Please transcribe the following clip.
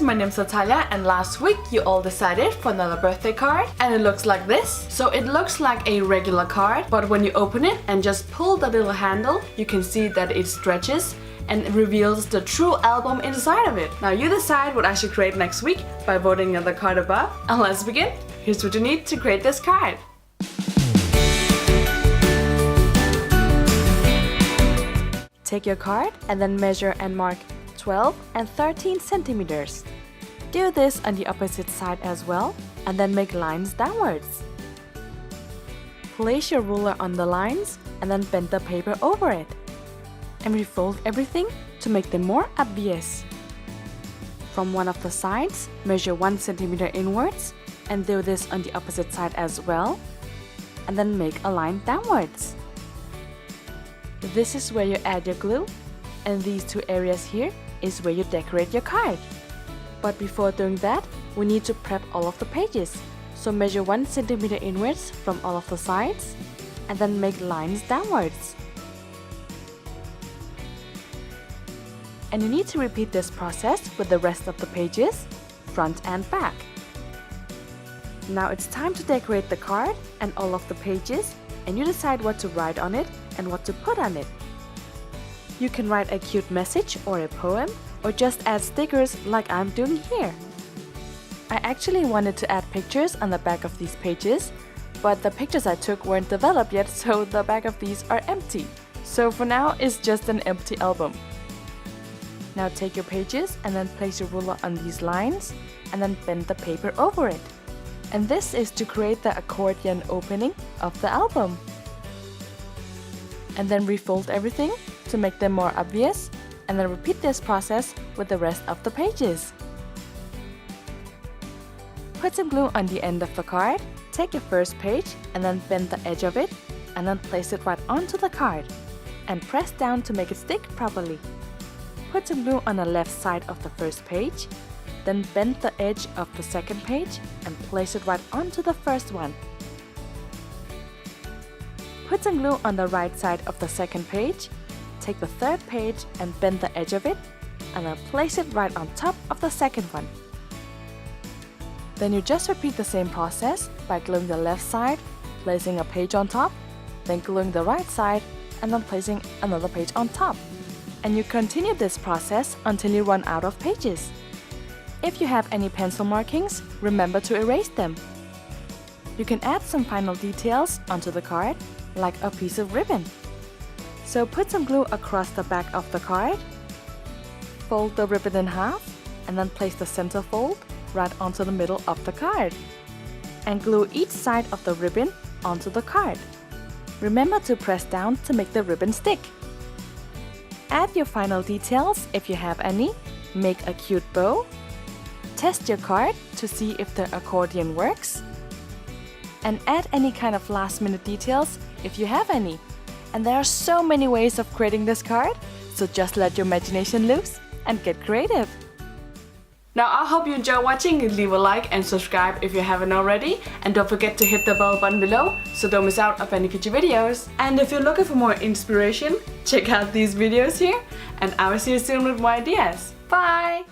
my name's Natalia, and last week you all decided for another birthday card, and it looks like this. So it looks like a regular card, but when you open it and just pull the little handle, you can see that it stretches and it reveals the true album inside of it. Now you decide what I should create next week by voting on the card above, and let's begin. Here's what you need to create this card. Take your card and then measure and mark 12 and 13 centimeters. Do this on the opposite side as well, and then make lines downwards. Place your ruler on the lines and then bend the paper over it. And refold everything to make them more obvious. From one of the sides, measure 1 centimeter inwards and do this on the opposite side as well, and then make a line downwards. This is where you add your glue, and these two areas here is where you decorate your card. But before doing that, we need to prep all of the pages. So measure 1 centimeter inwards from all of the sides, and then make lines downwards. And you need to repeat this process with the rest of the pages, front and back. Now it's time to decorate the card and all of the pages, and you decide what to write on it and what to put on it. You can write a cute message or a poem, or just add stickers like I'm doing here. I actually wanted to add pictures on the back of these pages, but the pictures I took weren't developed yet, so the back of these are empty. So for now, it's just an empty album. Now take your pages and then place your ruler on these lines and then bend the paper over it. And this is to create the accordion opening of the album. And then refold everything to make them more obvious, and then repeat this process with the rest of the pages. Put some glue on the end of the card, take your first page and then bend the edge of it, and then place it right onto the card, and press down to make it stick properly. Put some glue on the left side of the first page, then bend the edge of the second page and place it right onto the first one. Put some glue on the right side of the second page, take the third page and bend the edge of it, and then place it right on top of the second one. Then you just repeat the same process by gluing the left side, placing a page on top, then gluing the right side, and then placing another page on top. And you continue this process until you run out of pages. If you have any pencil markings, remember to erase them. You can add some final details onto the card, like a piece of ribbon. So put some glue across the back of the card, fold the ribbon in half, and then place the center fold right onto the middle of the card. And glue each side of the ribbon onto the card. Remember to press down to make the ribbon stick. Add your final details if you have any, make a cute bow, test your card to see if the accordion works, and add any kind of last-minute details if you have any. And there are so many ways of creating this card, so just let your imagination loose and get creative. Now I hope you enjoy watching. Leave a like and subscribe if you haven't already, and don't forget to hit the bell button below so don't miss out of any future videos. And if you're looking for more inspiration, check out these videos here, and I will see you soon with more ideas. Bye!